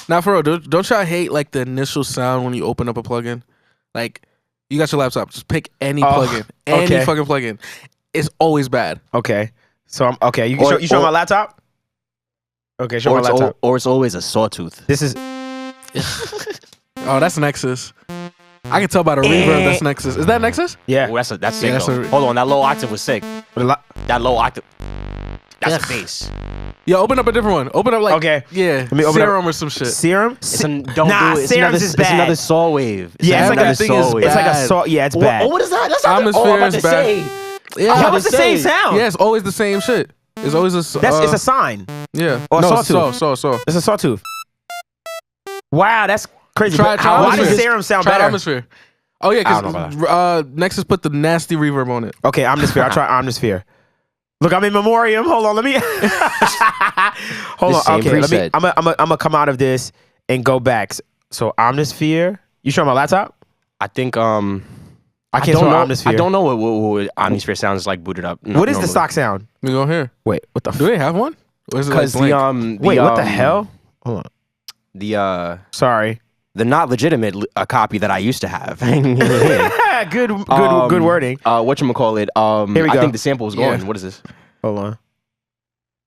Now for real, don't y'all hate like the initial sound when you open up a plugin? Like you got your laptop, just pick any plugin, any fucking plugin. It's always bad. Okay, so I'm okay. You show my laptop. Okay, show my laptop. Or it's always a sawtooth. This is. Oh, that's Nexus. I can tell by the reverb that's Nexus. Is that Nexus? Yeah. Oh, that's sick. Hold on, that low octave was sick. That low octave. That's a bass. Yo, open up a different one. Open up like Let me open Serum or some shit. Serum? Don't do it. Serums is bad. It's another saw wave. It's like a saw wave. It's like a saw. Yeah, it's bad. What is that? That's not Atmosphere I'm about to is bad. say. Yeah, How is the same sound? Yeah, it's always the same shit. It's always a. It's a sign. Yeah. Or no, sawtooth. Saw. It's a sawtooth. Wow, that's crazy. Try why does Serum sound better? Atmosphere. Oh yeah, because Nexus put the nasty reverb on it. Okay, Omnisphere. I'll try Omnisphere. Look, I'm in memoriam. Hold on, let me. Hold on. Okay, let me. I'm gonna come out of this and go back. So Omnisphere. You show my laptop? I think I can't show Omnisphere. I don't know what Omnisphere sounds like booted up. What is the stock sound? We go here. Wait, what the? Do they have one? Because wait, what the hell? Hold on. Sorry. The not legitimate copy that I used to have. good wording. Whatchamacallit? Here we go. I think the sample is gone. Yeah. What is this? Hold on.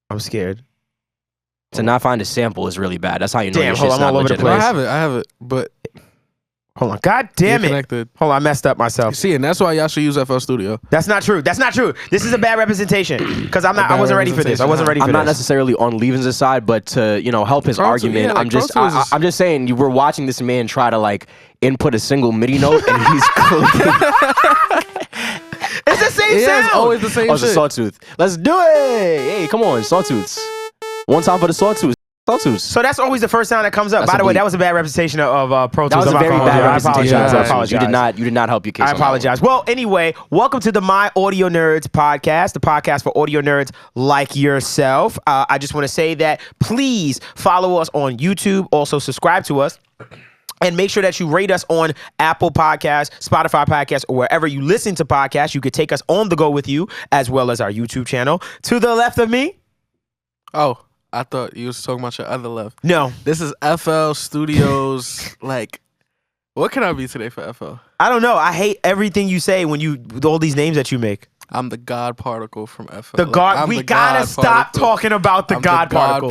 I'm scared. To not find a sample is really bad. That's how you know your hold shit's on, I'm not all over the legitimate. place. I have it, but hold on. God damn it. Connected. Hold on, I messed up myself. See, and that's why y'all should use FL Studio. That's not true. That's not true. This is a bad representation because I wasn't ready for this. I'm not necessarily on Levin's side, but to help his argument, I'm just saying you were watching this man try to like input a single MIDI note and he's clicking. It's the same sound. It's always the same shit. It's a sawtooth. Let's do it. Hey, come on, sawtooths. One time for the sawtooths. So that's always the first sound that comes up. By the way, that was a bad representation of Pro Tools. That was a very bad representation. I apologize. You did not help your case. I apologize. Well, anyway, welcome to the My Audio Nerds podcast, the podcast for audio nerds like yourself. I just want to say that please follow us on YouTube. Also, subscribe to us. And make sure that you rate us on Apple Podcasts, Spotify Podcasts, or wherever you listen to podcasts. You could take us on the go with you, as well as our YouTube channel. To the left of me. Oh, I thought you was talking about your other left. No. This is FL Studios. Like, what can I be today for FL? I don't know. I hate everything you say with all these names that you make. I'm the God particle from FL. We gotta stop talking about the God particle.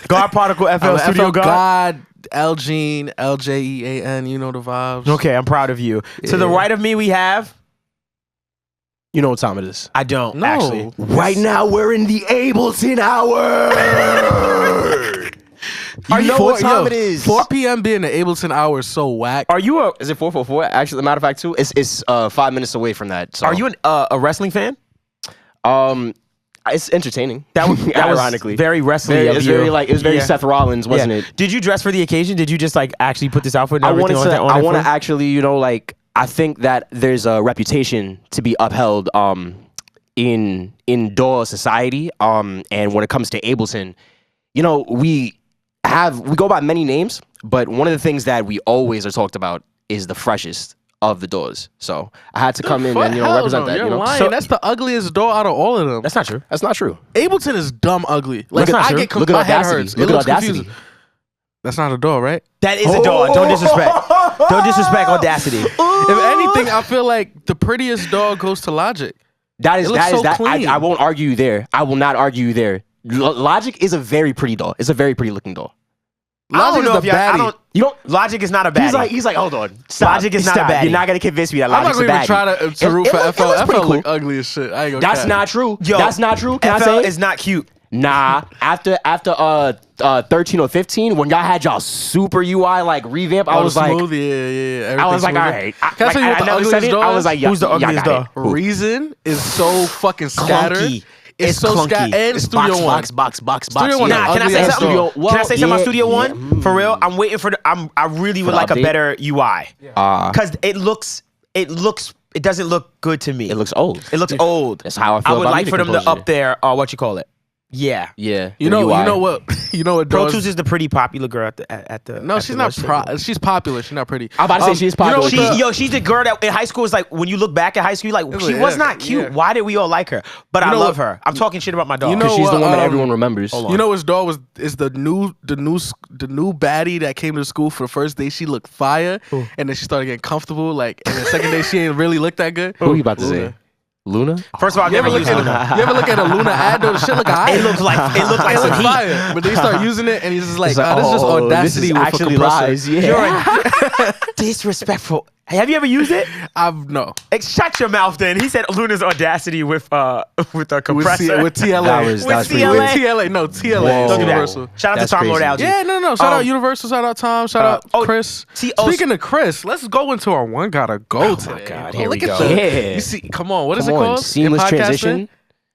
God particle, FL Studio God. Elgene, LJEAN, you know the vibes. Okay, I'm proud of you. Yeah. To the right of me, we have. You know what time it is? I don't, actually. Right now, we're in the Ableton hour. You know what time it is. 4 p.m. being the Ableton hour is so whack. Is it 4:44? Actually, the matter of fact, too, it's 5 minutes away from that. So. Are you a wrestling fan? It's entertaining. That was ironically very wrestling. It was very Seth Rollins, wasn't it? Did you dress for the occasion? Did you just like actually put this outfit? And I want to actually, I think that there's a reputation to be upheld in DAW society. And when it comes to Ableton, we go by many names, but one of the things that we always are talked about is the freshest of the DAWs. So I had to come in and represent that. You're lying. So that's the ugliest DAW out of all of them. That's not true. That's not true. Ableton is dumb ugly. Like, look at Audacity. Look at Audacity. That's not a DAW, right? That is a DAW. Don't disrespect. Don't disrespect Audacity. If anything, I feel like the prettiest DAW goes to Logic. I won't argue you there. I will not argue you there. Logic is a very pretty DAW. It's a very pretty looking DAW. Logic is the baddie. Logic is not a baddie. He's like, hold on. Stop. Logic is not a baddie. You're not gonna convince me that Logic's a baddie. I'm not gonna even try to root for FL. FL look ugly as shit. I ain't gonna That's not true. Yo, that's not true. Can FL I say is not cute. Nah. After 13 or 15, when y'all had y'all super UI like revamp, I was like, yeah. I was like, all right. Can I tell you what the ugliest DAW is? I was like, who's the ugliest DAW? Reason is so fucking scattered. Clunky. It's so clunky. And it's Studio One. Box. Studio One. Nah, can I say something? Can I say something about Studio One? Yeah. For real, I'm waiting for I really would like a better UI. Because it doesn't look good to me. It looks old. It looks old. That's how I feel. I would like for them to up their what you call it. Yeah. You know what? You know what? Pro Tools is the pretty popular girl at the. No, at she's the not. She's popular. She's not pretty. I'm about to say she's popular. She's the girl that in high school is like when you look back at high school, you're like she was not cute. Yeah. Why did we all like her? But I love her. I'm talking shit about my dog. You know she's the one that what, everyone remembers. You know his dog is the new baddie that came to school for the first day. She looked fire, and then she started getting comfortable. Like, and the second day she ain't really looked that good. Who are you about to say? Luna? First of all, You ever look at a Luna ad though? The shit look alright. It looks like some heat. fire. But then you start using it, and he's just like, It's like, this is just oh, Audacity this is with a actually compressor. lies. Yeah. You're disrespectful. Have you ever used it? No. Shut your mouth. Then he said Luna's Audacity with a compressor. With TLA. That was pretty TLA? weird. With TLA. No, TLA. Whoa. Don't do that. Universal. Shout out That's to Tom crazy. Lord Algae. Yeah, no. Shout out Universal. Shout out Tom. Shout out Chris. Speaking of Chris, let's go into our one gotta go today. my God, Oh, here we look at go. the- Yeah. You see, come on. What is Come it on, called? seamless In podcasting? transition.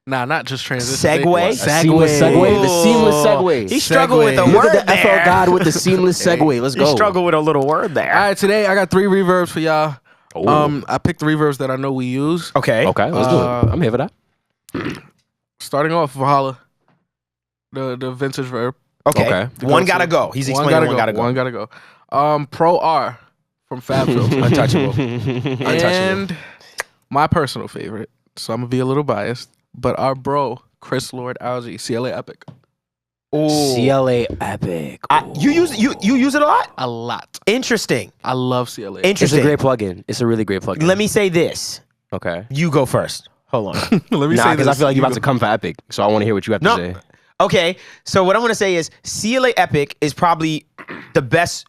Nah, not just transition. Segue? Seamless segue. The seamless segue. He struggled with the Segue. Look word at the there. FL God with the seamless segue. Let's He go. struggled with a little word there. All right, today I got 3 reverbs for y'all. Ooh. I picked the reverbs that I know we use. Okay. Okay, let's do it. I'm here for that. Starting off, Valhalla, the vintage verb. Okay. One gotta go. He's explaining one gotta go. One gotta go. Pro R from FabFilter. Untouchable. And my personal favorite, so I'm gonna be a little biased, but our bro, Chris Lord Algae, CLA Epic. CLA Epic. You use it a lot? A lot. Interesting. I love CLA. It's a Interesting. great plugin. It's a really great plugin. Let me say this. Okay. You go first. Hold on. Let me Nah, say because this. I feel like you're about to come for Epic, so I want to hear what you have to say. Okay. So what I'm gonna say is CLA Epic is probably the best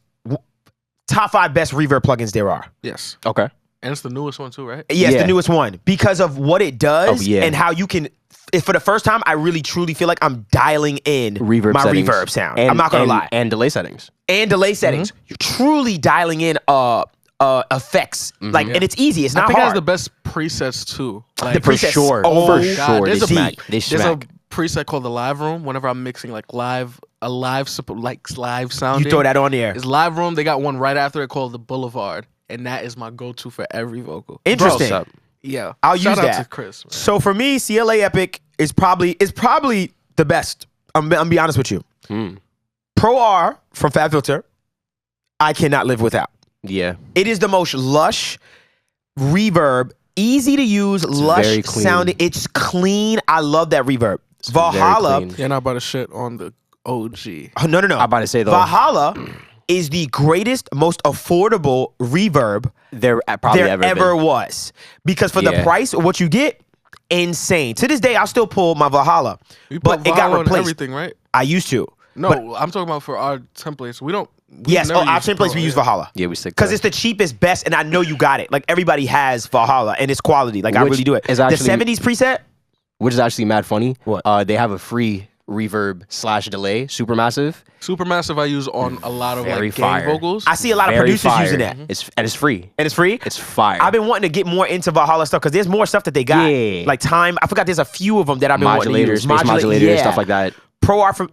top 5 best reverb plugins there are. Yes. Okay. And it's the newest one too, right? Yes, Yeah. the newest one because of what it does Oh, yeah. and how you can. For the first time, I really truly feel like I'm dialing in Reverb my settings. reverb sound. And, I'm not gonna and- lie. And delay settings. And delay settings. You're truly dialing in effects. Like, and it's easy. It's I not think it has hard. the best presets too. Like, The For presets. sure. Oh, For God, sure. there's They a- smack. They There's a smack. preset called the live room. Whenever I'm mixing like live sound, You throw that on there. It's live room. They got one right after it called the Boulevard, and that is my go-to for every vocal. Interesting. Bro, Yeah, I'll Shout use out that. to Chris. Man. So for me, CLA Epic is probably the best. I'm be honest with you. Pro R from FabFilter, I cannot live without. Yeah. It is the most lush reverb, easy to use, lush very clean. sounding. It's clean. I love that reverb. Very Valhalla. clean. You're not about to shit on the OG. Oh, no. I'm about to say though, Valhalla is the greatest, most affordable reverb there probably there ever been. was. Because for the Yeah. price of what you get, insane. To this day, I'll still pull my Valhalla, You but put it got Valhalla on replaced. everything, right? I used to. No, But- I'm talking about for our templates. We don't. Yes, our templates we use Valhalla. Yeah, we stick Because to it's the cheapest, best, and I know you got it. Like everybody has Valhalla, and it's quality. Like I Which really do it. is The actually- 70s preset. which is actually mad funny. What? They have a free reverb / delay, Supermassive. Supermassive I use on a lot of Very like gang fire. vocals. I see a lot of Very producers fire. using that, It's free. and it's free. It's fire. I've been wanting to get more into Valhalla stuff because there's more stuff that they got. Yeah. Like time. I forgot there's a few of them that I've been wanting to modulators, use. space modulators, stuff like that. Pro art from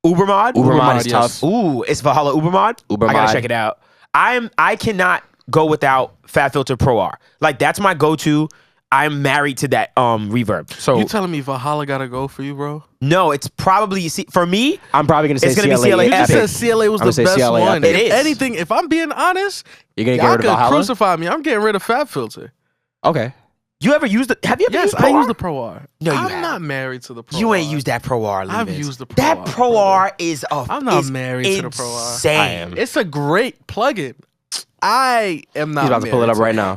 Ubermod. Ubermod is yes. tough. Ooh, it's Valhalla Ubermod. I Ubermod. gotta check it out. I cannot go without FabFilter Pro R. Like that's my go-to. I'm married to that reverb. So You telling me Valhalla gotta go for you, bro? no, it's probably for me. I'm probably gonna say It's gonna be CLA You just Epic. said CLA was I'm the gonna say best CLA one. Epic. It If is. anything, if I'm being honest, You're gonna get y'all rid of could Valhalla? crucify me. I'm getting rid of FabFilter. Okay. You ever used it? Have you ever Yes, used I Pro use R? the Pro R. No, you I'm haven't. not married to the Pro R. You ain't used that Pro R. I've Levis. used the Pro That R, Pro brother. R is I'm not is married to the Pro R. insane. I am. It's a great plugin. I am not. He's about to pull it up right now.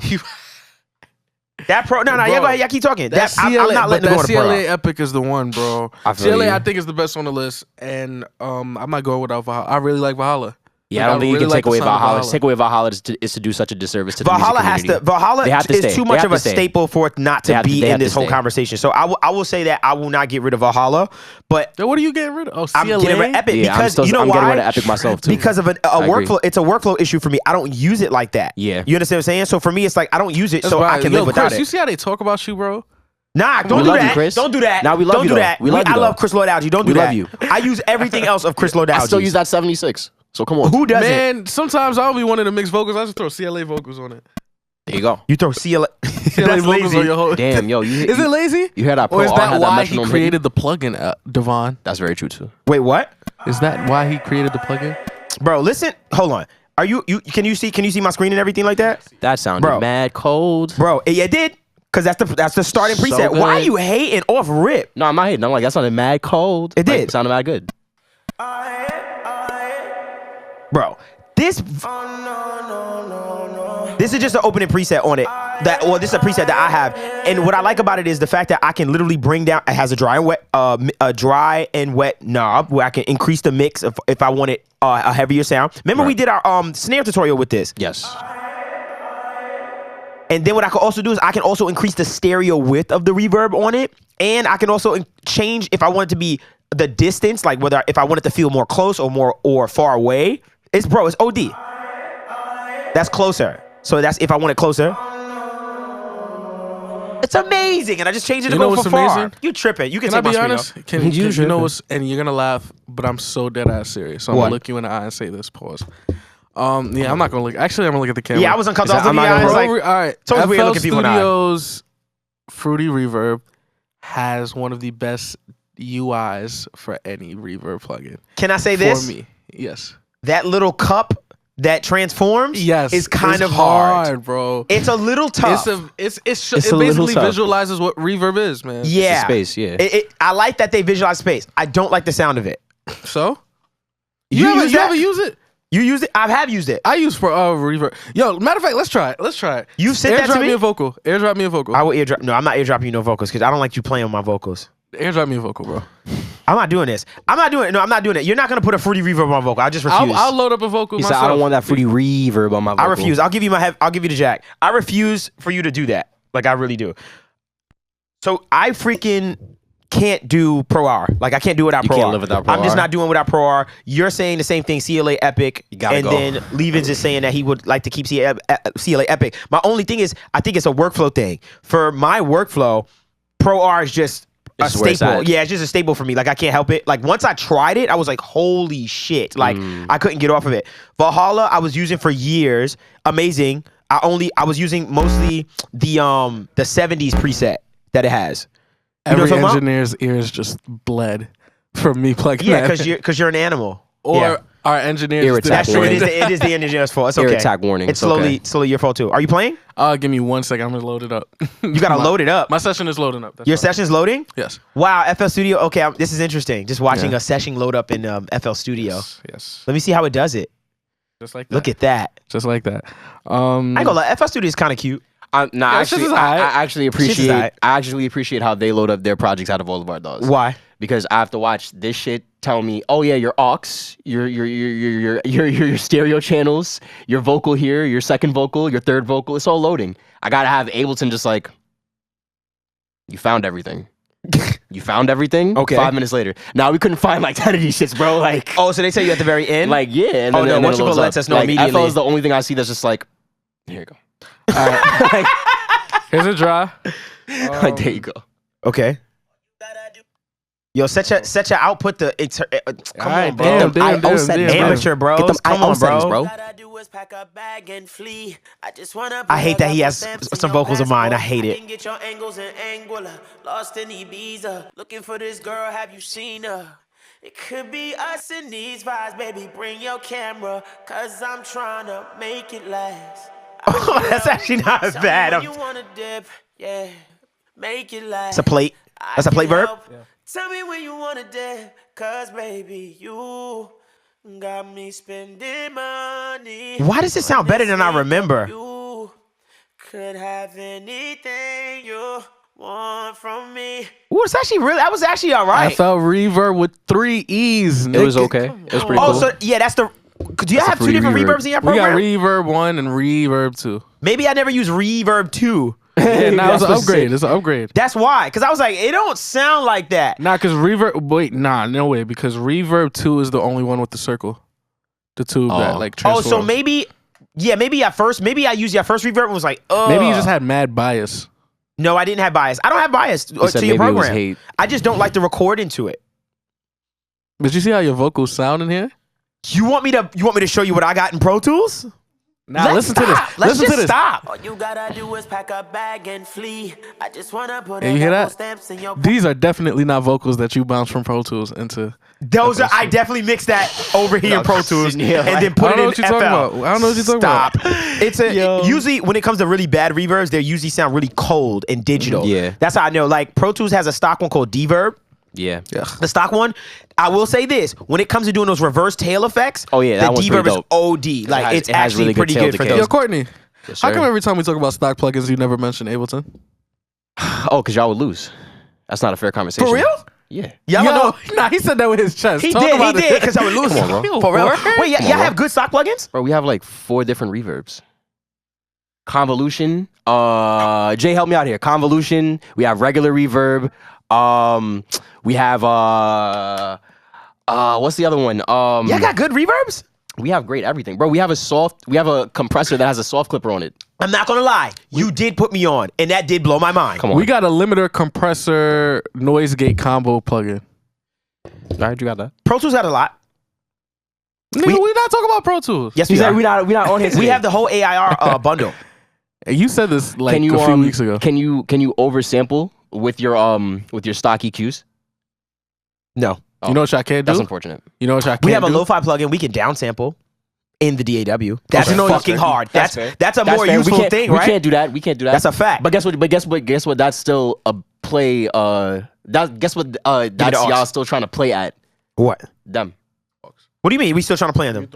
That Pro. No, Bro, yeah, go ahead. Y'all keep talking. That I'm CLA, not letting it but go that to Pro CLA R. Epic is the one, bro. I feel CLA, you. I think is the best on the list, and I might go without Valhalla. I really like Valhalla. Yeah, Like, I don't think you really can like take the away sound of Valhalla. To take away Valhalla is to do such a disservice to the Valhalla music has community. to. Valhalla They have to is stay. too They much have of a to stay. staple for it not They to have to- be they in have to this whole stay. conversation. So I will say that I will not get rid of Valhalla, but Then what are you getting rid of? Oh, I'm CLA. getting rid of Epic Yeah, because you know I'm why? getting rid of Epic myself too. Because of a agree. workflow. It's a workflow issue for me. I don't use it like that. Yeah. You understand what I'm saying? So for me, it's like I don't use it, That's so why- I can Yo, live without Chris, it. you see how they talk about you, bro? Nah, don't We do love you, that. Chris. Don't do that. Nah, we love don't you, do though. that. We love you, I love though. Chris Lord Algae. Don't We do love that. you. I use everything else of Chris Lord I Algae. still use that 76. So come on. Who doesn't? Man, sometimes I'll be wanting to mix vocals. I just throw CLA vocals on it. There you go. You throw CLA. That's vocals lazy. on your whole. Damn, yo, Is it lazy? You hear that? Or is Pro R that had why metronome he hidden? created the plugin, Devon? That's very true too. Wait, what? Is that why he created the plugin? Bro, listen. Hold on. Are you can you see my screen and everything like that? That sounded Bro. mad cold. Bro, yeah, it did. Cause that's the starting So preset. good. Why are you hating off rip? No, I'm not hating. I'm like, that sounded mad cold. It Like, did. It sounded mad good. Bro, this is just an opening preset on it. This is a preset that I have, and what I like about it is the fact that I can literally bring down. It has a dry and wet knob where I can increase the mix if I wanted a heavier sound. Remember we did our snare tutorial with this. Yes. And then what I can also do is I can also increase the stereo width of the reverb on it, and I can also change if I want it to be the distance, like if I want it to feel more close or far away. It's OD. That's closer. So that's if I want it closer. It's amazing, and I just changed it to go for far. Amazing? You tripping? You can Can I take my be screen honest? off. Can you know what's? And you're gonna laugh, but I'm so dead ass serious. So I'm What? gonna look you in the eye and say this. Pause. Yeah, I'm not gonna look. Actually, I'm gonna look at the camera. Yeah, I was uncomfortable. I was I'm looking not at you, I gonna- was like, All right. it's always weird FL looking people in the eye. Studios Fruity Reverb has one of the best UIs for any reverb plugin. can I say this? For me, yes. That little cup that transforms Yes, is kind it's of hard. bro. It's a little tough. It a little basically tough. visualizes what reverb is, man. Yeah. It's a space, yeah. I like that they visualize space. I don't like the sound of it. So You you use that? ever use it? You use it? I have used it. I use for reverb. Yo, matter of fact, let's try it. You sent that to Airdrop me me? a vocal. Airdrop me a vocal. I will airdrop. No, I'm not airdropping you no vocals because I don't like you playing on my vocals. Airdrop me a vocal, bro. I'm not doing this. I'm not doing it. No, I'm not doing it. You're not gonna put a fruity reverb on my vocal. I just refuse. I'll load up a vocal He myself. said, I don't want that fruity reverb on my vocal. I refuse. I'll give you the jack. I refuse for you to do that. Like I really do. So I freaking can't do Pro R. Like I can't do it without You Pro can't R. live without Pro I'm just R. not doing without Pro R. You're saying the same thing, CLA Epic, gotta and go. then Levens is saying that he would like to keep CLA Epic. My only thing is, I think it's a workflow thing. For my workflow, Pro R is just a It's where it's staple. at. Yeah, it's just a staple for me. Like I can't help it. Like once I tried it, I was like, holy shit. Like I couldn't get off of it. Valhalla, I was using for years. Amazing. I was using mostly the 70s preset that it has. You know Every what I'm talking about? engineer's ears just bled from me plugging Yeah, that. because you're an animal. Or Yeah. our engineers. Ear did attack That's true. warning. It is the engineer's fault. It's Ear okay. attack warning. It's It's okay. slowly your fault too. Are you playing? Give me 1 second. I'm gonna load it up. You gotta load it up. My session is loading up. That's Your fine. session's loading? Yes. Wow, FL Studio. Okay, this is interesting. Just watching Yeah. a session load up in FL Studio. Yes. Let me see how it does it. Just like that. Look at that. Just like that. I ain't gonna lie, FL Studio is kind of cute. Nah, Yeah, it's just actually, as I aight. actually It's just as appreciate. aight. I actually appreciate how they load up their projects out of all of our DAWs. Why? Because I have to watch this shit tell me, oh yeah, your aux, your stereo channels, your vocal here, your second vocal, your third vocal, it's all loading. I gotta have Ableton just like, you found everything. You found everything. Okay. 5 minutes later, now we couldn't find like 10 of these shits, bro. Like, Oh, so they tell you at the very end? like yeah. And Oh, then, no, and then once it you go loads lets up. us know Like, immediately. FL is the only thing I see that's just like, here you go. Like, here's a draw. Like there you go. Okay. Yo, set your output to come Alright, on, bro. damn, damn, IO settings, damn. Amateur, bro. Get them Come IO on, settings, bro. I hate that he has some vocals of mine. I hate it. Get your angles in Anguilla, lost in Ibiza, looking for this girl. Have you seen her? It could be us in these vibes, baby. Bring your camera, cause I'm trying to make it last. Oh, that's actually not as Tell me bad. when you wanna dip, yeah. Make it last. It's a plate. That's a plate verb? Tell me when you wanna dip, cause baby, you got me spending money. Why does it sound better than I remember? You could have anything you want from me. Ooh, it's actually really. That was actually all right. FL Reverb with 3 E's. It was nigga. okay. It was pretty Oh, cool. so yeah, that's the. Do you That's a have two free different reverb. reverbs in your We got program? Reverb 1 and Reverb 2. Maybe I never used Reverb 2. Yeah, now it's That's an what's upgrade. sick. It's an upgrade. That's why, because I was like, it don't sound like that. Nah, because Reverb. Wait, nah, no way. Because Reverb 2 is the only one with the circle. The tube that like Oh, transforms. so maybe I used your first reverb and was like, oh. Maybe you just had mad bias. No, I didn't have bias. I don't have bias to said your maybe it was program. hate. I just don't like to record into it. But you see how your vocals sound in here? You want me to show you what I got in Pro Tools? Now listen to this. Let's Listen to just this. stop. All you gotta do is pack a bag and flee. I just wanna put Yeah, you hear couple that? stamps in your These are definitely not vocals that you bounce from Pro Tools into. Those are. I definitely mixed that over here in Pro Tools and then put I don't know it what in you're FL. talking about. I don't know what you're talking Stop. about. It's a usually when it comes to really bad reverbs, they usually sound really cold and digital. Yeah. That's how I know. Like Pro Tools has a stock one called Reverb. Yeah. The stock one, I will say this: when it comes to doing those reverse tail effects, Oh, yeah, that the one's Reverb pretty is dope. OD. Like has- it's it has actually really good pretty tail good for decay. those. Yo, Courtney, Yes, how sir. come every time we talk about stock plugins, you never mention Ableton? Oh, because y'all would lose. That's not a fair conversation. For real? Yeah. Y'all know. Nah, he said that with his chest. He Talk did, about it. because I would lose. Come on, bro. For real? Wait, y'all Come on, bro. have good stock plugins? Bro, we have like 4 different reverbs. Convolution. Jay, help me out here. Convolution. We have regular reverb. We have what's the other one? Y'all got good reverbs? We have great everything, bro. We have a compressor that has a soft clipper on it. I'm not gonna lie. You did put me on, and that did blow my mind. Come on. We got a limiter compressor noise gate combo plugin. All right, you got that. Pro Tools got a lot. Nigga, we not talking about Pro Tools. Yes, He we said are. we not on here. We today. have the whole AIR bundle. And you said this like Can you a few weeks ago. Can you oversample with your stock EQs? No. You know what y'all can't do? That's unfortunate. You know what y'all can't We have a do? lo-fi plugin we can downsample in the DAW. That's Okay. fucking hard. That's fair. a That's more fair. useful thing, right? We can't do that. We can't do that. That's a fact. But guess what? Guess what? That's still a play. Guess what? That's aux. y'all still trying to play at What? them. What do you mean? We still trying to play on them?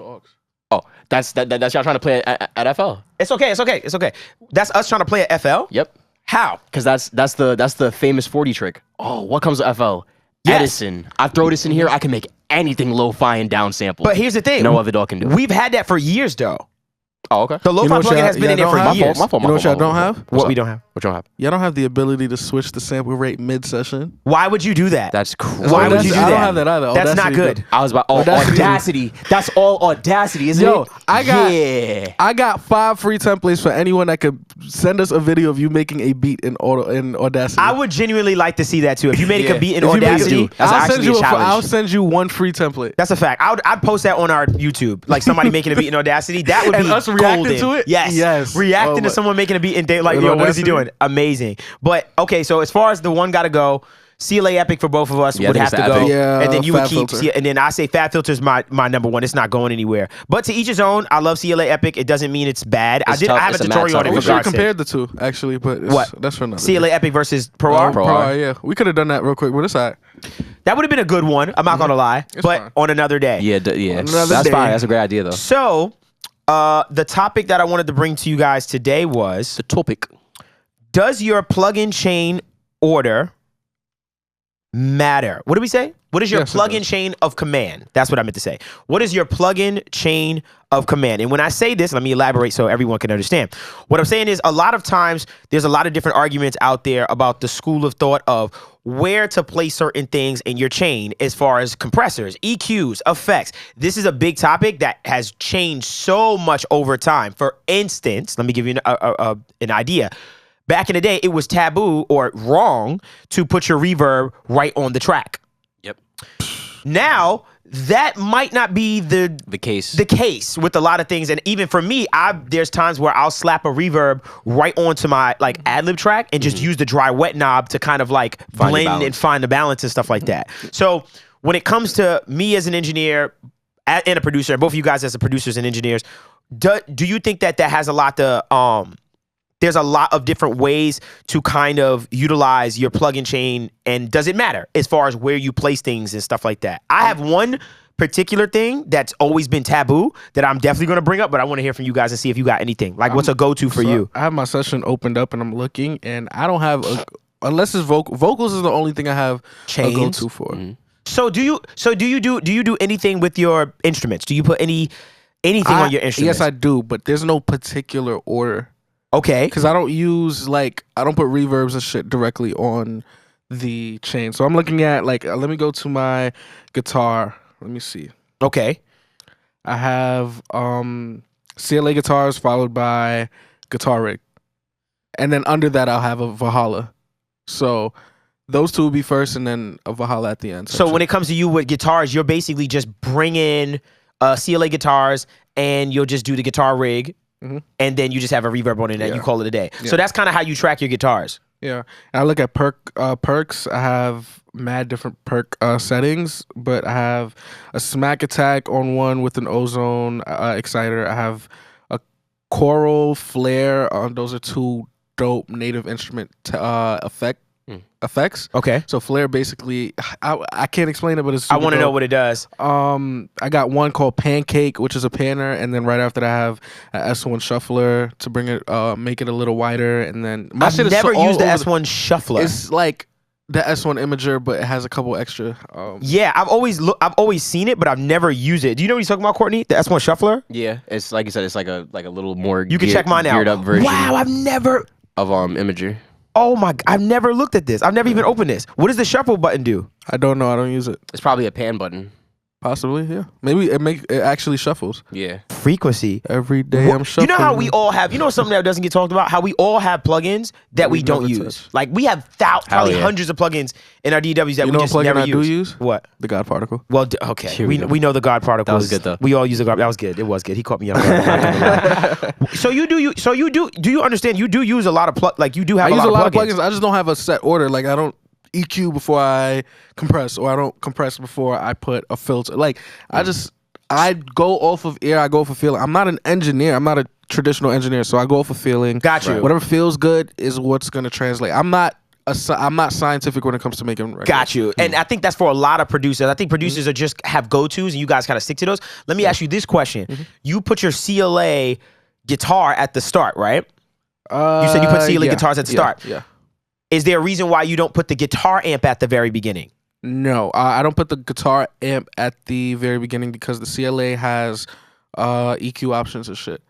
Oh, that's y'all trying to play at FL. It's okay. It's okay. It's okay. That's us trying to play at FL. Yep. How? Because that's the famous 40 trick. Oh, what comes with FL? Yes. Edison. I throw this in here. I can make anything lo-fi and down sample. But here's the thing. No other dog can do it. We've had that for years, though. Oh, okay. The lo-fi plugin has been in there for years. My fault. You know what y'all don't have? What we don't have? What y'all have? Y'all don't have the ability to switch the sample rate mid-session. Why would you do that? That's crazy. Why would you do I that? don't have that either. That's not Audacity good. do. I was about Audacity. That's all Audacity, isn't Yo, it? I got 5 free templates for anyone that could send us a video of you making a beat in Audacity. I would genuinely like to see that too. If you made a beat in If you make it- Audacity, That's I'll actually send you a challenge. I'll send you 1 free template. that's a fact. I'd post that on our YouTube, like somebody making a beat in Audacity. That would And be us reacting golden. to it? Yes, Yes. reacting Oh to my- someone making a beat and they like, In yo, what is he Audacity? doing? Amazing. But okay, so as far as the one gotta go, CLA Epic for both of us Yeah, I would think have it's to the go, Epic. Yeah, and then you would Fat keep. Filter. And then I say Fat Filter's my number one. It's not going anywhere. But to each his own. I love CLA Epic. It doesn't mean it's bad. It's I tough. have a It's a tutorial mad on it. we for should have God's sake. compared the two actually, but What? that's for another. CLA day. Epic versus Pro Oh, R. Pro Pro R. R, yeah. We could have done that real quick, but it's all right. That would have been a good one. I'm not gonna lie, but fine. on another day. Yeah, yeah. Another That's day. fine. That's a great idea, though. So, the topic that I wanted to bring to you guys today was: The topic. does your plugin chain order matter? What did we say? What is your Yes, it plugin does. chain of command? That's what I meant to say. What is your plugin chain of command? And when I say this, let me elaborate so everyone can understand. What I'm saying is a lot of times there's a lot of different arguments out there about the school of thought of where to place certain things in your chain as far as compressors, EQs, effects. This is a big topic that has changed so much over time. For instance, let me give you an idea. Back in the day, it was taboo or wrong to put your reverb right on the track. Yep. Now, that might not be the case with a lot of things. And even for me, there's times where I'll slap a reverb right onto my like ad-lib track and just use the dry wet knob to kind of like Find the blend balance. and find the balance and stuff like that. So when it comes to me as an engineer and a producer, and both of you guys as the producers and engineers, do you think that has a lot to there's a lot of different ways to kind of utilize your plugin chain, and does it matter as far as where you place things and stuff like that? I have one particular thing that's always been taboo that I'm definitely going to bring up, but I want to hear from you guys and see if you got anything. Like, what's a go-to for you? I have my session opened up and I'm looking, and I don't have unless it's vocals is the only thing I have Chains? a go-to for. Mm-hmm. So do you do anything with your instruments? Do you put anything on your instruments? Yes, I do, but there's no particular order. Okay. Because I don't use I don't put reverbs and shit directly on the chain. So I'm looking at let me go to my guitar. Let me see. Okay. I have CLA guitars followed by guitar rig, and then under that I'll have a Valhalla. So those two will be first, and then a Valhalla at the end. So when it comes to you with guitars, you're basically just bring in CLA guitars, and you'll just do the guitar rig. and then you just have a reverb on it and you call it a day. Yeah. So that's kind of how you track your guitars. Yeah, and I look at perks. I have mad different perk settings, but I have a smack attack on one with an ozone exciter. I have a choral flare. Those are two dope native instrument effects. Okay. So flare basically, I can't explain it, but it's I super want to know dope. what it does. I got one called Pancake, which is a panner, and then right after that I have an S1 shuffler to bring it, make it a little wider, and then my I've shit is never all used the over S1 shuffler. It's like the S1 imager, but it has a couple extra. Yeah, I've always seen it, but I've never used it. Do you know what he's talking about, Courtney? The S1 shuffler? Yeah, it's like you said, it's like a little more. You can check mine out. Geared up version. Wow, I've never. Of Imager. Oh my! I've never looked at this. I've never even opened this. What does the shuffle button do? I don't know. I don't use it. It's probably a pan button. Possibly, yeah. Maybe it actually shuffles. Yeah. Frequency. Every day I'm shuffling. You know how we all have, you know something that doesn't get talked about? How we all have plugins that we don't never use. touch. Like we have probably hundreds of plugins in our DWs that You we know just what plugin never I do use. use? What? The God particle. Well, okay. Here we go. We know the God particle. That was good, though. We all use the God. That was good. It was good. He caught me off guard. I'm not gonna lie. So do you understand? You do use a lot of like you do have I use a lot of plugins. plugins. I just don't have a set order. Like I don't EQ before I compress, or I don't compress before I put a filter. Like I go off of ear. I go off of feeling. I'm not an engineer. I'm not a traditional engineer, so I go off of feeling. Got you. Whatever feels good is what's gonna translate. I'm not scientific when it comes to making records. Got you. And I think that's for a lot of producers. I think producers are just have go-tos and you guys kind of stick to those. Let me ask you this question. You put your CLA guitar at the start, right? You said you put CLA guitars at the start. Yeah. Is there a reason why you don't put the guitar amp at the very beginning? No, I don't put the guitar amp at the very beginning because the CLA has EQ options and shit.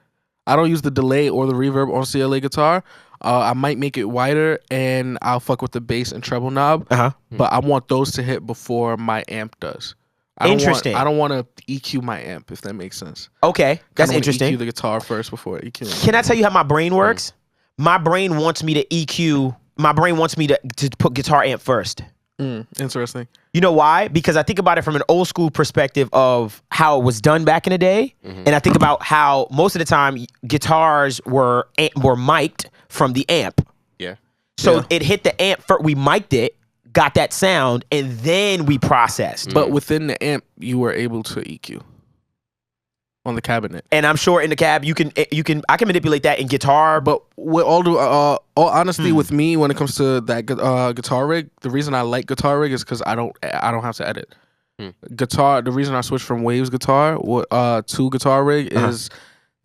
I don't use the delay or the reverb on CLA guitar. I might make it wider and I'll fuck with the bass and treble knob. But I want those to hit before my amp does. Interesting. I don't want to EQ my amp, if that makes sense. Okay, that's I wanna interesting. EQ the guitar first before EQ. Can I tell you how my brain works? My brain wants me to EQ. My brain wants me to put guitar amp first. Interesting. You know why? Because I think about it from an old school perspective of how it was done back in the day, and I think about how most of the time guitars were mic'd from the amp. Yeah. So it hit the amp first. We mic'd it, got that sound, and then we processed. But within the amp, you were able to EQ on the cabinet. And I'm sure in the cab I can manipulate that in guitar. But with all honesty, with me, when it comes to that guitar rig, the reason I like guitar rig is because I don't have to edit. Guitar. The reason I switched from Waves guitar to guitar rig is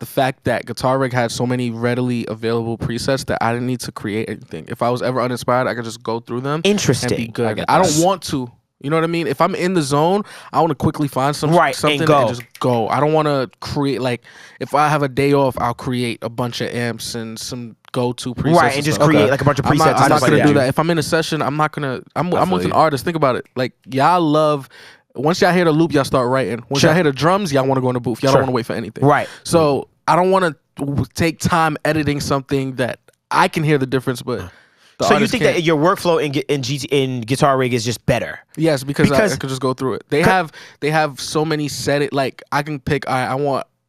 the fact that guitar rig had so many readily available presets that I didn't need to create anything. If I was ever uninspired, I could just go through them Interesting. and be good. I don't want to. You know what I mean? If I'm in the zone, I want to quickly find something and just go. I don't want to create, like, if I have a day off, I'll create a bunch of amps and some go-to presets. Right, and just create like a bunch of presets. I'm not going to do that. If I'm in a session, I'm not going to. I'm with an artist. Think about it. Like, y'all love. Once y'all hear the loop, y'all start writing. Once y'all hear the drums, y'all want to go in the booth. Y'all don't want to wait for anything. Right. So I don't want to take time editing something that I can hear the difference, but. So you think that your workflow in Guitar Rig is just better? Yes, because I could just go through it. They have so many like I can pick. I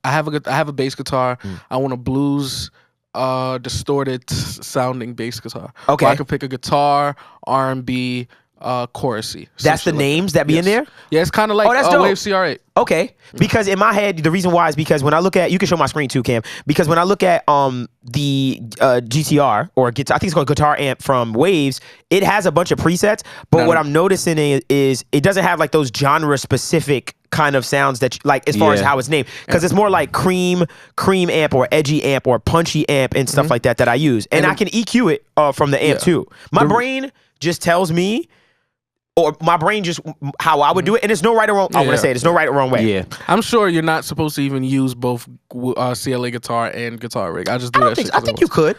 have a bass guitar. I want a blues distorted sounding bass guitar. Okay, or I could pick a guitar, R&B, chorusy. That's the names that be in there? Yeah, it's kind of like Wave CR8. Okay, because in my head, the reason why is because when I look at, you can show my screen too, Cam, because when I look at the GTR, or guitar, I think it's called guitar amp from Waves, it has a bunch of presets, but what I'm noticing is it doesn't have like those genre specific kind of sounds that like as far as how it's named, because it's more like cream amp or edgy amp or punchy amp and stuff like that I use, and I can EQ it from the amp too. My brain just tells me, or my brain just how I would do it, and there's no right or wrong. I want to say there's no right or wrong way. Yeah, I'm sure you're not supposed to even use both CLA guitar and guitar rig. I just do that shit. I think you could.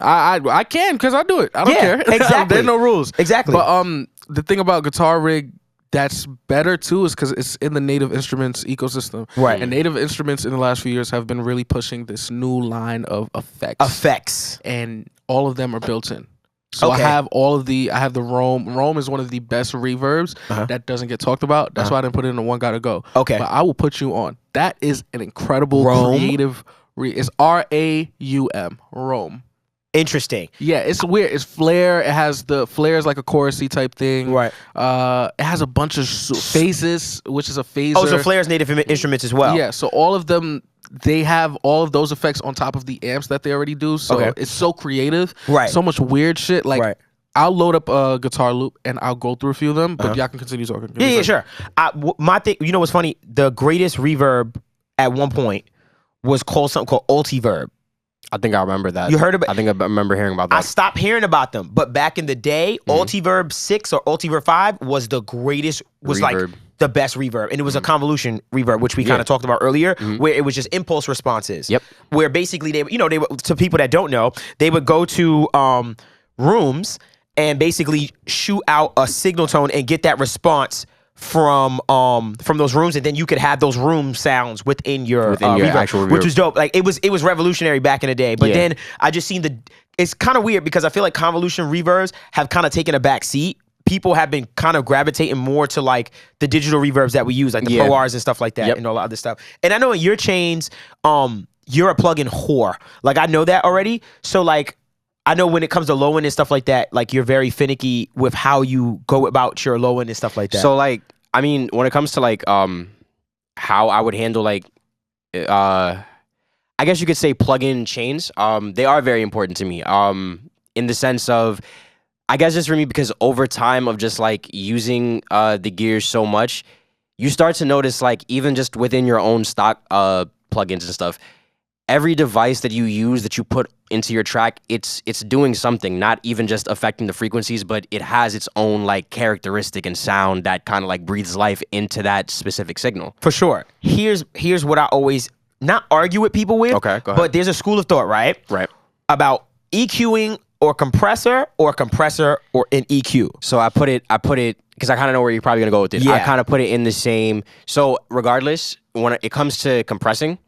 I can because I do it. I don't care. Exactly. There's no rules. Exactly. But the thing about guitar rig that's better too is because it's in the Native Instruments ecosystem. Right. And Native Instruments in the last few years have been really pushing this new line of effects. And all of them are built in. So I have the Rome. Rome is one of the best reverbs that doesn't get talked about. That's why I didn't put it in the One Gotta Go. Okay. But I will put you on. That is an incredible creative It's RAUM. Rome. Interesting. Yeah, it's weird. It's flare. It has the flare is like a chorusy type thing. Right. It has a bunch of phases, which is a phaser. Oh, so Flair's native instruments as well. Yeah, so all of them, they have all of those effects on top of the amps that they already do. So it's so creative. Right. So much weird shit. Like, Right. I'll load up a guitar loop and I'll go through a few of them, but y'all can continue talking. Yeah, sure. My thing, you know what's funny? The greatest reverb at one point was called something called Ultiverb. I think I remember that. You heard about? I think I remember hearing about that. I stopped hearing about them, but back in the day, Ultiverb 6 or Ultiverb 5 was the greatest, was like Reverb. the best reverb. And it was a convolution reverb, which we kind of talked about earlier, where it was just impulse responses. Yep. Where basically they would, to people that don't know, they would go to rooms and basically shoot out a signal tone and get that response from those rooms, and then you could have those room sounds within your reverb, actual reverb, which was dope. Like it was revolutionary back in the day. But then I just seen it's kind of weird because I feel like convolution reverbs have kind of taken a back seat. People have been kind of gravitating more to like the digital reverbs that we use, like the Pro Rs and stuff like that, and all the other stuff. And I know in your chains, you're a plugin whore. Like I know that already. So like, I know when it comes to low end and stuff like that, like you're very finicky with how you go about your low end and stuff like that. So like, I mean, when it comes to like how I would handle like I guess you could say plug-in chains, they are very important to me. In the sense of, I guess just for me, because over time of just like using the gear so much, you start to notice like even just within your own stock plugins and stuff, every device that you use, that you put into your track, it's doing something, not even just affecting the frequencies, but it has its own like characteristic and sound that kind of like breathes life into that specific signal. For sure. Here's what I always not argue with people with. Okay, go ahead. But there's a school of thought, right? Right. About EQing or compressor or an EQ. So I put it because I kind of know where you're probably gonna go with this. Yeah. I kind of put it in the same. So regardless, when it comes to compressing,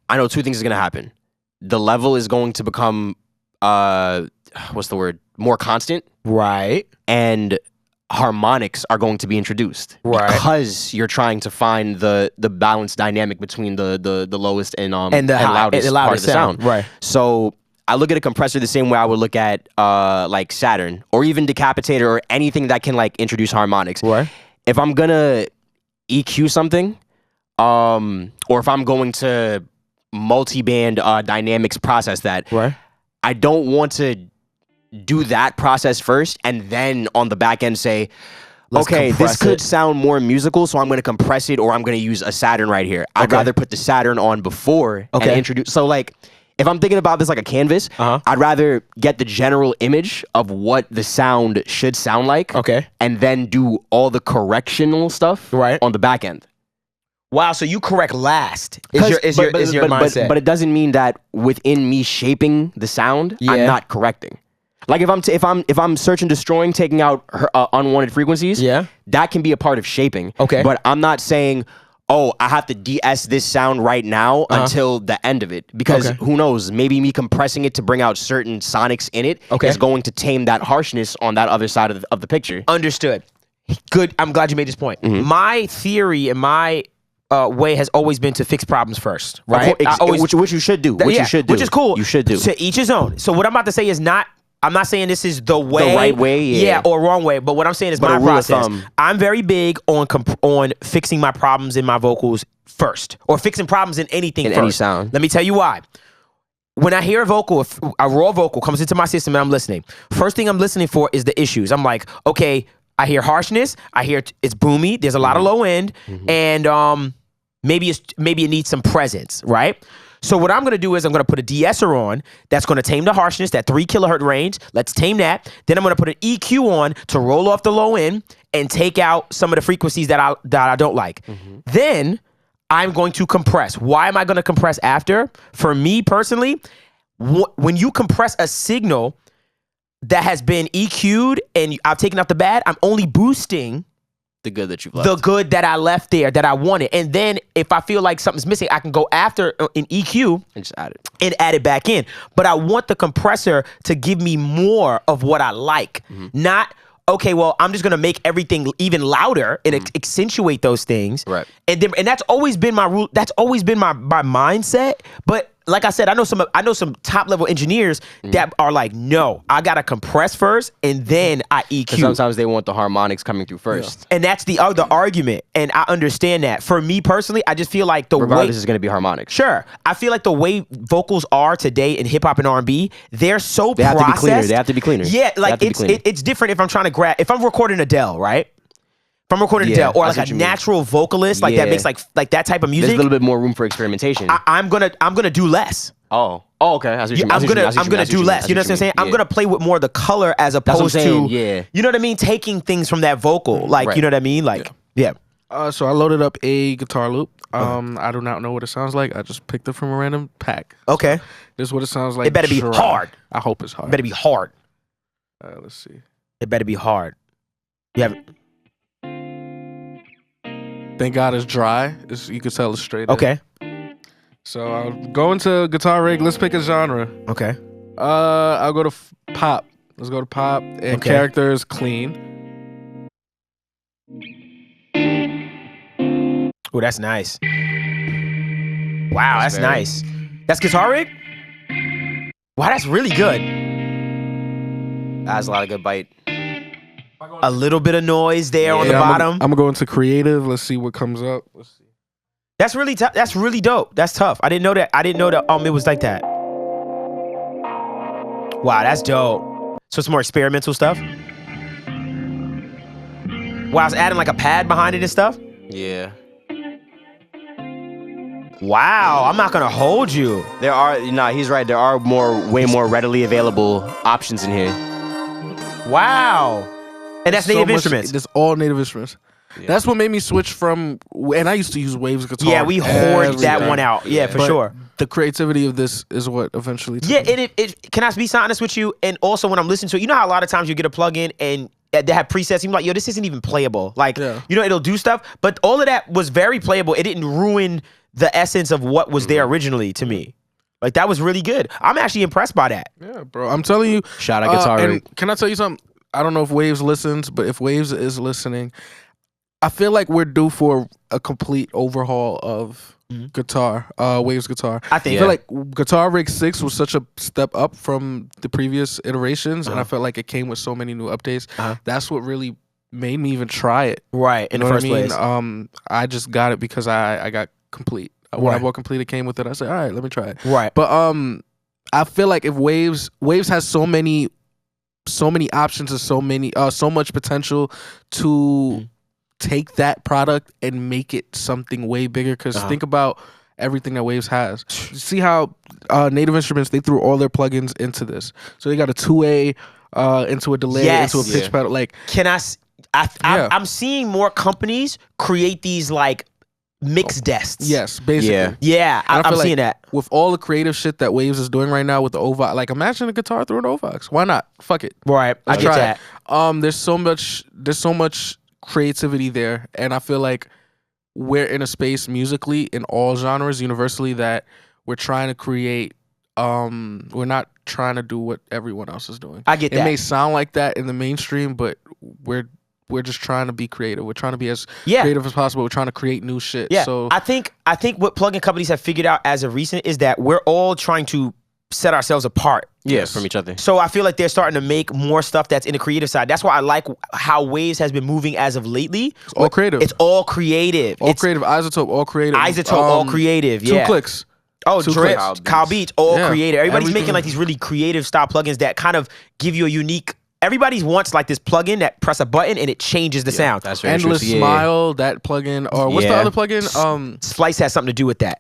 I know two things is gonna happen. The level is going to become more constant. Right. And harmonics are going to be introduced. Right. Because you're trying to find the balanced dynamic between the lowest and loudest part of the sound. Right. So I look at a compressor the same way I would look at like Saturn or even Decapitator or anything that can like introduce harmonics. Right. If I'm gonna EQ something, or if I'm going to multi-band dynamics process that, Right. I don't want to do that process first and then on the back end say, Let's okay, this compress could it. sound more musical, so I'm going to compress it, or I'm going to use a Saturn right here. I'd rather put the Saturn on before and introduce. So like, if I'm thinking about this like a canvas, I'd rather get the general image of what the sound should sound like, and then do all the correctional stuff on the back end. Wow, so you correct last is your mindset. But it doesn't mean that within me shaping the sound, I'm not correcting. Like if I'm search and destroying, taking out unwanted frequencies, that can be a part of shaping. Okay. But I'm not saying, oh, I have to de-S this sound right now until the end of it. Because who knows, maybe me compressing it to bring out certain sonics in it is going to tame that harshness on that other side of the picture. Understood. Good. I'm glad you made this point. My theory and my way has always been to fix problems first, right? Which you should do. Which is cool. You should do. To each his own. So what I'm about to say is I'm not saying this is the way, the right way, or wrong way. But what I'm saying is my process. I'm very big on fixing my problems in my vocals first, or fixing problems in anything first. Any sound. Let me tell you why. When I hear a vocal, if a raw vocal comes into my system and I'm listening, first thing I'm listening for is the issues. I'm like, okay, I hear harshness. I hear it's boomy. There's a lot of low end, and maybe it needs some presence, right? So what I'm going to do is I'm going to put a de-esser on that's going to tame the harshness, that 3 kilohertz range. Let's tame that. Then I'm going to put an EQ on to roll off the low end and take out some of the frequencies that I don't like. Then I'm going to compress. Why am I going to compress after? For me personally, when you compress a signal that has been EQ'd and I've taken out the bad, I'm only boosting the good that you've left. The good that I left there, that I wanted. And then if I feel like something's missing, I can go after an EQ and just add it. And add it back in. But I want the compressor to give me more of what I like. Not, okay, well, I'm just gonna make everything even louder and accentuate those things. Right. And that's always been my rule. That's always been my mindset. But like I said, I know some top level engineers that are like, no, I gotta compress first and then I EQ. Sometimes they want the harmonics coming through first. And that's the other argument, and I understand that. For me personally, I just feel like Regardless, is going to be harmonics. Sure, I feel like the way vocals are today in hip hop and R&B, they're so They have processed. to be cleaner. They have to be cleaner. Yeah, like it's different if I'm trying to grab. If I'm recording Adele, right? If I'm recording Adele, or like a natural vocalist, like that makes like that type of music. There's a little bit more room for experimentation. I'm gonna do less. Oh, okay. I see what you mean. I'm gonna do less. You know what I'm saying? I'm gonna play with more of the color as opposed to you know what I mean, taking things from that vocal. Like you know what I mean? Like yeah. So I loaded up a guitar loop. I do not know what it sounds like. I just picked it from a random pack. Okay. This is what it sounds like. It better be hard. I hope it's hard. It better be hard. Let's see. It better be hard. You have it. Thank God it's dry. You can tell it's straight. Okay. So I'll go into guitar rig. Let's pick a genre. Okay. I'll go to pop. Let's go to pop and characters clean. Oh, that's nice. Wow, that's nice. That's guitar rig? Wow, that's really good. That has a lot of good bite. A little bit of noise there on the bottom. I'm gonna go into creative. Let's see what comes up. Let's see. That's really tough. That's really dope. That's tough. I didn't know that. It was like that. Wow, that's dope. So it's more experimental stuff. Wow, it's adding like a pad behind it and stuff. Yeah. Wow, I'm not gonna hold you. There are he's right. There are way more readily available options in here. Wow. And that's native instruments. That's all native instruments. Yeah. That's what made me switch from, and I used to use Waves guitar. Yeah, we hoard that one out. Yeah, for sure. The creativity of this is what eventually took me. And it can I be honest with you? And also when I'm listening to it, you know how a lot of times you get a plugin and they have presets, you're like, yo, this isn't even playable. Like, you know, it'll do stuff, but all of that was very playable. It didn't ruin the essence of what was there originally to me. Like, that was really good. I'm actually impressed by that. Yeah, bro. I'm telling you. Shout out guitar rig. And can I tell you something? I don't know if Waves listens, but if Waves is listening, I feel like we're due for a complete overhaul of guitar, Waves guitar. I think. I feel like Guitar Rig 6 was such a step up from the previous iterations, and I felt like it came with so many new updates. That's what really made me even try it. Right, in the first place. I just got it because I got complete. When I bought complete, it came with it. I said, all right, let me try it. Right. But I feel like if Waves has so many options and so much potential to take that product and make it something way bigger. Because think about everything that Waves has. See how Native Instruments, they threw all their plugins into this. So they got a 2A into a delay, into a pitch pedal. Like, I'm seeing more companies create these like mix desks. Yes, basically. Yeah, I'm seeing that. With all the creative shit that Waves is doing right now with the Ovox, like imagine a guitar through an Ovox. Why not? Fuck it. Right, I get that. There's so much creativity there, and I feel like we're in a space musically in all genres, universally, that we're trying to create. We're not trying to do what everyone else is doing. I get that. It may sound like that in the mainstream, but we're just trying to be creative. We're trying to be as creative as possible. We're trying to create new shit. Yeah. So I think what plugin companies have figured out as of recent is that we're all trying to set ourselves apart. Yes, from each other. So I feel like they're starting to make more stuff that's in the creative side. That's why I like how Waves has been moving as of lately. It's all creative. It's all creative. Creative. Isotope, all creative. All creative. Yeah. 2 clicks. Oh, Drip, Kyle Beach, all creative. Everybody's Everything. making like these really creative style plugins that kind of give you a unique. Everybody wants like this plugin that press a button and it changes the sound. That's very Endless true. Smile, that plugin, or what's the other plugin? Splice has something to do with that.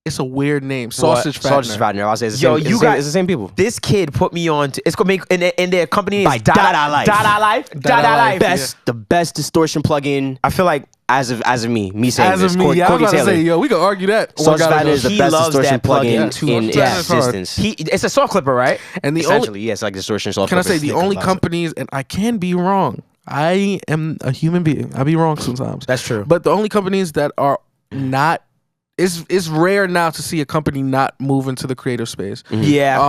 It's a weird name. Sausage Fattener. Sausage Fattener. I'll say it's the same people. This kid put me on to. It's gonna make and their company is By Dada Life. Dada Life. Dada Life. The best distortion plugin. I feel like as of me saying As this. of me, I was about to say, yo, we can argue that. Sausage Fattener is the He best loves distortion that plugin. plugin in existence. It's a soft clipper, right? And the Essentially, yes, like distortion soft. Can I say the only companies, and I can be wrong. I am a human being. I be wrong sometimes. That's true. But the only companies that are not, it's rare now to see a company not move into the creative space. Yeah.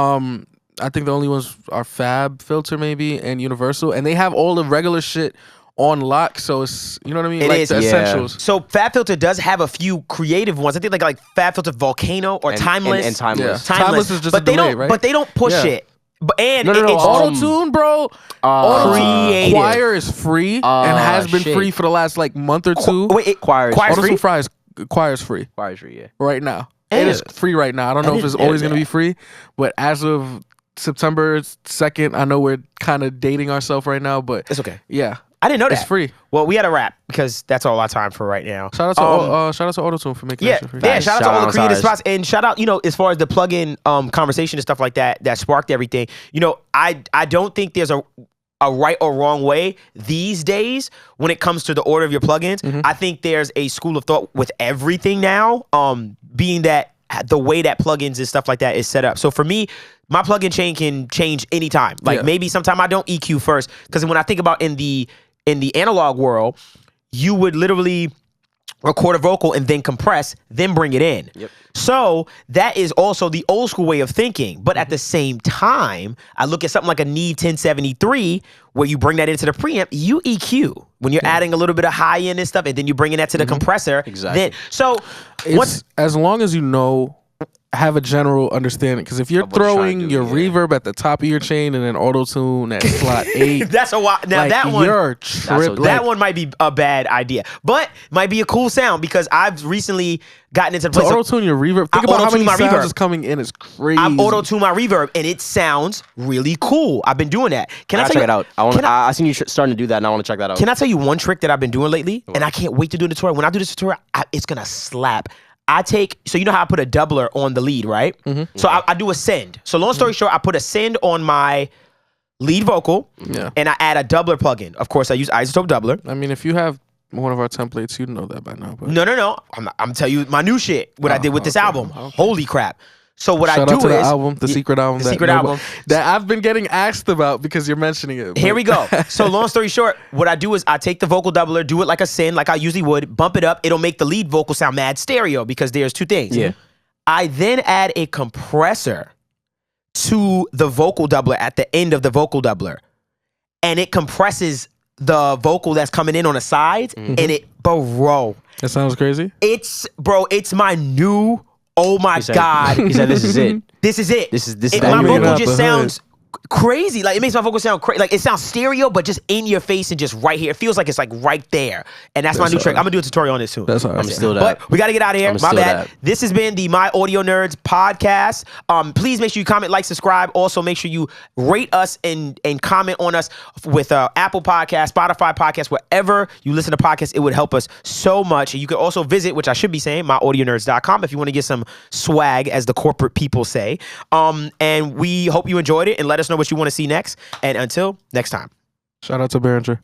I think the only ones are Fab Filter maybe and Universal, and they have all the regular shit on lock, so it's, you know what I mean? It like is. the Yeah. essentials. So FabFilter does have a few creative ones. I think like FabFilter Volcano or Timeless. And Timeless. Yeah. Timeless is just but a they delay, don't. right? But they don't push Yeah. it. But and No, it's Auto-tune, bro. Auto-tune. Creative. Choir is free and has been shit. free for the last like month or two. Wait, Choir's Choir's Auto-tune free? Choir is free yeah. right now. Damn. It is free right now. I don't know if didn't it's know always going to that. be free, but as of September 2nd, I know we're kind of dating ourselves right now, but It's okay. yeah, I didn't know that. it's free. Well, we had a wrap because that's all our time for right now. Shout out to Auto-tune for making Yeah, that shit free. yeah. Shout out to all the Shout creative out. spots, and shout out, you know, as far as the plug-in conversation and stuff like that that sparked everything. You know, I don't think there's a right or wrong way these days when it comes to the order of your plugins. I think there's a school of thought with everything now, being that the way that plugins and stuff like that is set up. So for me, my plugin chain can change anytime. Like Yeah. maybe sometime I don't EQ first, because when I think about in the analog world, you would literally record a vocal and then compress, then bring it in. Yep. So that is also the old school way of thinking. But at the same time, I look at something like a Neve 1073, where you bring that into the preamp, you EQ when you're adding a little bit of high end and stuff, and then you're bringing that to the compressor. Exactly. Then, so It's as long as you know, have a general understanding. Because if you're Of what you're trying throwing to do, your yeah. reverb at the top of your chain and then Auto-tune at slot 8, that's a wild. Now like, that one, you're tripping. that one might be a bad idea, but might be a cool sound because I've recently gotten into the To place. auto-tune your reverb. I Think about how auto-tune many my sounds reverb. is coming in. It's crazy. I've auto-tuned my reverb and it sounds really cool. I've been doing that. Can I I'll tell check you? it out. Can I- I seen you starting to do that, and I want to check that out. Can I tell you one trick that I've been doing lately? And I can't wait to do the tutorial. When I do this tutorial, it's gonna slap. So you know how I put a doubler on the lead, right? So I do a send. So long story short, I put a send on my lead vocal, Yeah. and I add a doubler plugin. Of course, I use Isotope Doubler. I mean, if you have one of our templates, you'd know that by now. But No. I'm telling you my new shit. What I did with this okay, album. okay. Holy crap! So what shout I out do to the is album, the secret album. the secret album. That I've been getting asked about because you're mentioning it. Here but- we go. So long story short, what I do is I take the vocal doubler, do it like a send, like I usually would, bump it up. It'll make the lead vocal sound mad stereo because there's two things. Yeah. I then add a compressor to the vocal doubler at the end of the vocal doubler, and it compresses the vocal that's coming in on the sides, and it, bro, That sounds crazy. it's my new, oh my God. He said, "This is it." This is it. This is My that. vocal Out just the hood. sounds crazy. Like it makes my vocal sound crazy. Like it sounds stereo, but just in your face and just right here. It feels like it's like right there. And that's my That's new trick. all right. I'm gonna do a tutorial on this soon. That's all right. I'm still that. But we got to get out of here. I'm My still bad. that. This has been the My Audio Nerds podcast. Please make sure you comment, like, subscribe. Also, make sure you rate us and comment on us with Apple Podcast, Spotify Podcast, wherever you listen to podcasts. It would help us so much. And you can also visit, which I should be saying, myaudionerds.com if you want to get some swag, as the corporate people say. And we hope you enjoyed it, and let us know what you want to see next. And until next time. Shout out to Behringer.